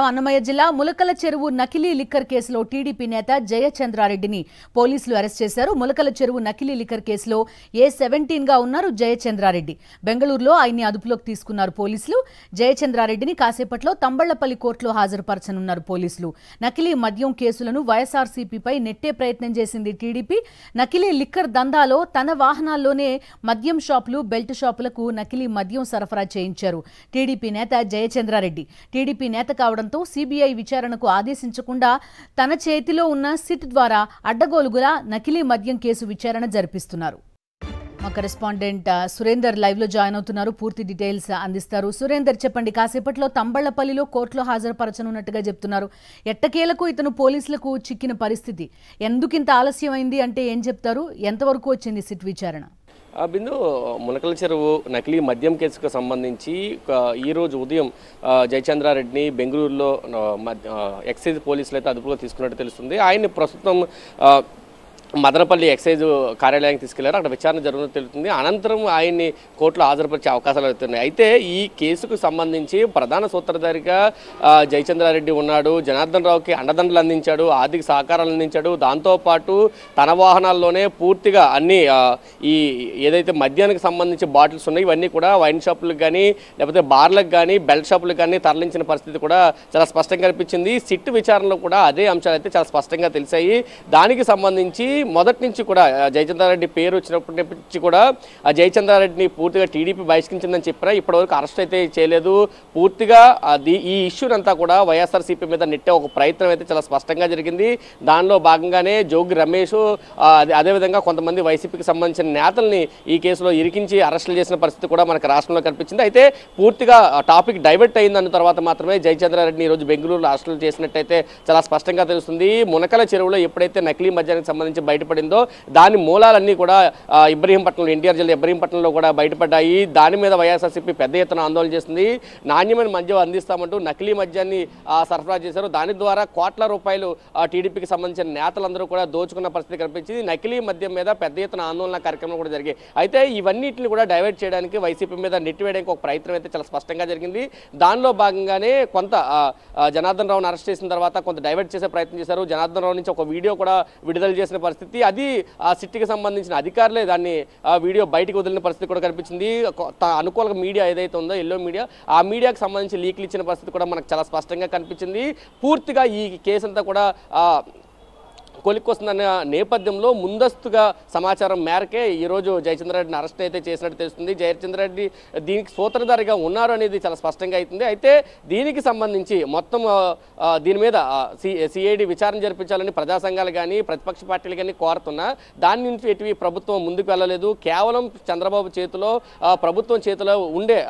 అన్నమయ్య జిల్లా ములకల చెరువు నకిలీ లిక్కర్ కేసులో టీడీపీ నేత జయచంద్రారెడ్డిని పోలీసులు అరెస్ట్ చేశారు. ములకల చెరువు నకిలీ లిక్కర్ కేసులో A17 గా ఉన్నారు జయచంద్రారెడ్డి. బెంగళూరులో ఆయన్ని అదుపులోకి తీసుకున్నారు పోలీసులు. జయచంద్రారెడ్డిని కాసేపట్లో తంబళ్లపల్లి కోర్టులో హాజరుపరచనున్నారు పోలీసులు. నకిలీ మద్యం కేసులను వైఎస్ఆర్సీపీపై నెట్టే ప్రయత్నం చేసింది టీడీపీ. నకిలీ లిక్కర్ దందాలో తన వాహనాల్లోనే మద్యం షాపులు, బెల్ట్ షాపులకు నకిలీ మద్యం సరఫరా చేయించారు టీడీపీ నేత జయచంద్రారెడ్డి. టీడీపీ నేత కావడం సిబిఐ విచారణకు ఆదేశించకుండా తన చేతిలో ఉన్న సిట్ ద్వారా అడ్డగోలుగులా నకిలీ మద్యం కేసు విచారణ జరిపిస్తున్నారు. మా కరెస్పాండెంట్ సురేందర్ లైవ్ లో జాయిన్ అవుతున్నారు. పూర్తి డీటెయిల్స్ అందిస్తారు. సురేందర్, చెప్పండి. కాసేపట్లో తంబళ్లపల్లిలో కోర్టులో హాజరుపరచనున్నట్టుగా చెప్తున్నారు. ఎట్టకేలకు ఇతను పోలీసులకు చిక్కిన పరిస్థితి. ఎందుకింత ఆలస్యమైంది అంటే ఏం చెప్తారు? ఎంతవరకు వచ్చింది సిట్ విచారణ? బిందు, మునకల చెరువు నకిలీ మద్యం కేసుకు సంబంధించి ఈరోజు ఉదయం జయచంద్రారెడ్డిని బెంగళూరులో ఎక్సైజ్ పోలీసులు అయితే అదుపులో తీసుకున్నట్టు తెలుస్తుంది. ఆయన్ని ప్రస్తుతం మదనపల్లి ఎక్సైజ్ కార్యాలయానికి తీసుకెళ్లారు. అక్కడ విచారణ జరుగుతున్నట్టు తెలుస్తుంది. అనంతరం ఆయన్ని కోర్టులో హాజరుపరిచే అవకాశాలు అవుతున్నాయి. అయితే ఈ కేసుకు సంబంధించి ప్రధాన సూత్రధారిగా జయచంద్రారెడ్డి ఉన్నాడు. జనార్దన్ రావుకి అండదండలు అందించాడు, ఆర్థిక సహకారాలు అందించాడు. దాంతోపాటు తన వాహనాల్లోనే పూర్తిగా అన్ని ఈ ఏదైతే మద్యానికి సంబంధించి బాటిల్స్ ఉన్నాయి ఇవన్నీ కూడా వైన్ షాపులకు కానీ లేకపోతే బార్లకు కానీ బెల్ట్ షాపులకు కానీ తరలించిన పరిస్థితి కూడా చాలా స్పష్టంగా కనిపించింది. సిట్ విచారణలో కూడా అదే అంశాలు అయితే చాలా స్పష్టంగా తెలిసాయి. దానికి సంబంధించి మొదటి నుంచి కూడా జయచంద్రారెడ్డి పేరు వచ్చినప్పటి నుంచి కూడా జయచంద్రారెడ్డిని పూర్తిగా టీడీపీ బహిష్కరించిందని చెప్పినా ఇప్పటివరకు అరెస్ట్ అయితే చేయలేదు. పూర్తిగా ఈ ఇష్యూనంతా కూడా వైఎస్ఆర్సీపీ మీద నెట్టే ఒక ప్రయత్నం అయితే చాలా స్పష్టంగా జరిగింది. దానిలో భాగంగానే జోగి రమేష్ అదేవిధంగా కొంతమంది వైసీపీకి సంబంధించిన నేతల్ని ఈ కేసులో ఇరికించి అరెస్టులు చేసిన పరిస్థితి కూడా మనకు రాష్ట్రంలో కనిపించింది. అయితే పూర్తిగా టాపిక్ డైవర్ట్ అయిందన్న తర్వాత మాత్రమే జయచంద్రారెడ్డిని ఈరోజు బెంగళూరులో అరెస్టులు చేసినట్టయితే చాలా స్పష్టంగా తెలుస్తుంది. మునకల చెరువులో ఎప్పుడైతే నకిలీ మద్యానికి సంబంధించి బయటపడిందో దాని మూలాలన్నీ కూడా ఇబ్రహీంపట్నంలో, ఎన్టీఆర్ జిల్లా ఇబ్రహీంపట్నంలో కూడా బయటపడ్డాయి. దాని మీద వైఎస్ఆర్సీపీ పెద్ద ఎత్తున ఆందోళన చేస్తుంది. నాణ్యమైన మద్యం అందిస్తామంటూ నకిలీ మద్యాన్ని సరఫరా చేశారు. దాని ద్వారా కోట్ల రూపాయలు టీడీపీకి సంబంధించిన నేతలందరూ కూడా దోచుకున్న పరిస్థితి కనిపించింది. నకిలీ మద్యం మీద పెద్ద ఎత్తున ఆందోళన కార్యక్రమం కూడా జరిగాయి. అయితే ఇవన్నిటిని కూడా డైవర్ట్ చేయడానికి వైసీపీ మీద నెట్టివేయడానికి ఒక ప్రయత్నం అయితే చాలా స్పష్టంగా జరిగింది. దానిలో భాగంగానే కొంత జనార్దన్ రావును అరెస్ట్ చేసిన తర్వాత కొంత డైవర్ట్ చేసే ప్రయత్నం చేశారు. జనార్దన్ రావు నుంచి ఒక వీడియో కూడా విడుదల చేసిన పరిస్థితి, అది ఆ సిట్కి సంబంధించిన అధికారులే దాన్ని వీడియో బయటకు వదిలిన పరిస్థితి కూడా కనిపించింది. అనుకూల మీడియా ఏదైతే ఉందో ఎల్లో మీడియా, ఆ మీడియాకు సంబంధించి లీక్లు ఇచ్చిన పరిస్థితి కూడా మనకు చాలా స్పష్టంగా కనిపించింది. పూర్తిగా ఈ కేసు అంతా కూడా కొలిక్కొస్తుందన్న నేపథ్యంలో ముందస్తుగా సమాచారం మేరకే ఈరోజు జయచంద్రారెడ్డిని అరెస్ట్ అయితే చేసినట్టు తెలుస్తుంది. జయచంద్రారెడ్డి దీనికి సూత్రధారిగా ఉన్నారు అనేది చాలా స్పష్టంగా అవుతుంది. అయితే దీనికి సంబంధించి మొత్తం దీని మీద సిఐడి విచారణ జరిపించాలని ప్రజా సంఘాలు కానీ ప్రతిపక్ష పార్టీలు కానీ కోరుతున్నా దాని నుంచి ఎటు ప్రభుత్వం ముందుకు వెళ్ళలేదు. కేవలం చంద్రబాబు చేతిలో ప్రభుత్వం చేతిలో ఉండే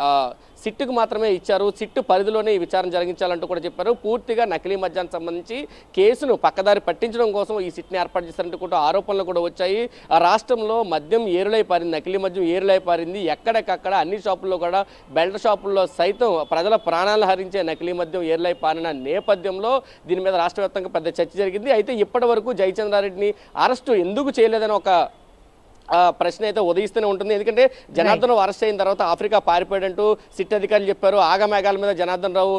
సిట్టుకు మాత్రమే ఇచ్చారు. సిట్టు పరిధిలోనే ఈ విచారణ జరిగించాలంటూ కూడా చెప్పారు. పూర్తిగా నకిలీ మద్యానికి సంబంధించి కేసును పక్కదారి పట్టించడం కోసం ఈ సిట్ని ఏర్పాటు చేశారంటూ కూడా ఆరోపణలు కూడా వచ్చాయి. రాష్ట్రంలో మద్యం ఏరులై పారింది, నకిలీ మద్యం ఏరులై పారింది. ఎక్కడికక్కడ అన్ని షాపుల్లో కూడా బెల్ట్ షాపుల్లో సైతం ప్రజల ప్రాణాలు హరించే నకిలీ మద్యం ఏరులై పారిన నేపథ్యంలో దీని మీద రాష్ట్ర వ్యాప్తంగా పెద్ద చర్చ జరిగింది. అయితే ఇప్పటి వరకు జయచంద్రారెడ్డిని అరెస్టు ఎందుకు చేయలేదని ఒక ప్రశ్న అయితే ఉదయిస్తూనే ఉంటుంది. ఎందుకంటే జనార్దన్ రావు అరెస్ట్ అయిన తర్వాత ఆఫ్రికా పారిపోయాడంటూ సిట్ అధికారులు చెప్పారు. ఆగమేఘాల మీద జనార్దన్ రావు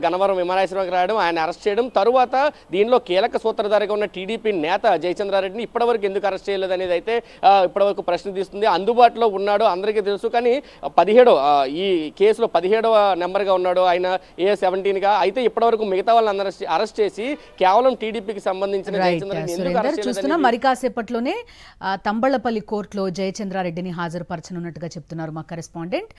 గన్నవరం విమానాశ్రయానికి రావడం, ఆయన అరెస్ట్ చేయడం, తరువాత దీనిలో కీలక సూత్రధారిగా ఉన్న టీడీపీ నేత జయచంద్రారెడ్డిని ఇప్పటివరకు ఎందుకు అరెస్ట్ చేయలేదు అనేది అయితే ఇప్పటివరకు ప్రశ్న తీస్తుంది. అందుబాటులో ఉన్నాడు, అందరికీ తెలుసు. కానీ 17 ఈ కేసులో 17వ నెంబర్గా ఉన్నాడు ఆయన, A17గా. అయితే ఇప్పటివరకు మిగతా వాళ్ళని అరెస్ట్ చేసి కేవలం టీడీపీకి సంబంధించిన జయచంద్రారెడ్డిని ఎందుకు అరెస్ట్ చేయలేదు? మరి కాసేపట్లోనే తంబళ్లపల్లి కోర్టులో జయచంద్రారెడ్డిని హాజరుపరచనున్నట్టుగా చెప్తున్నారు మా కరెస్పాండెంట్.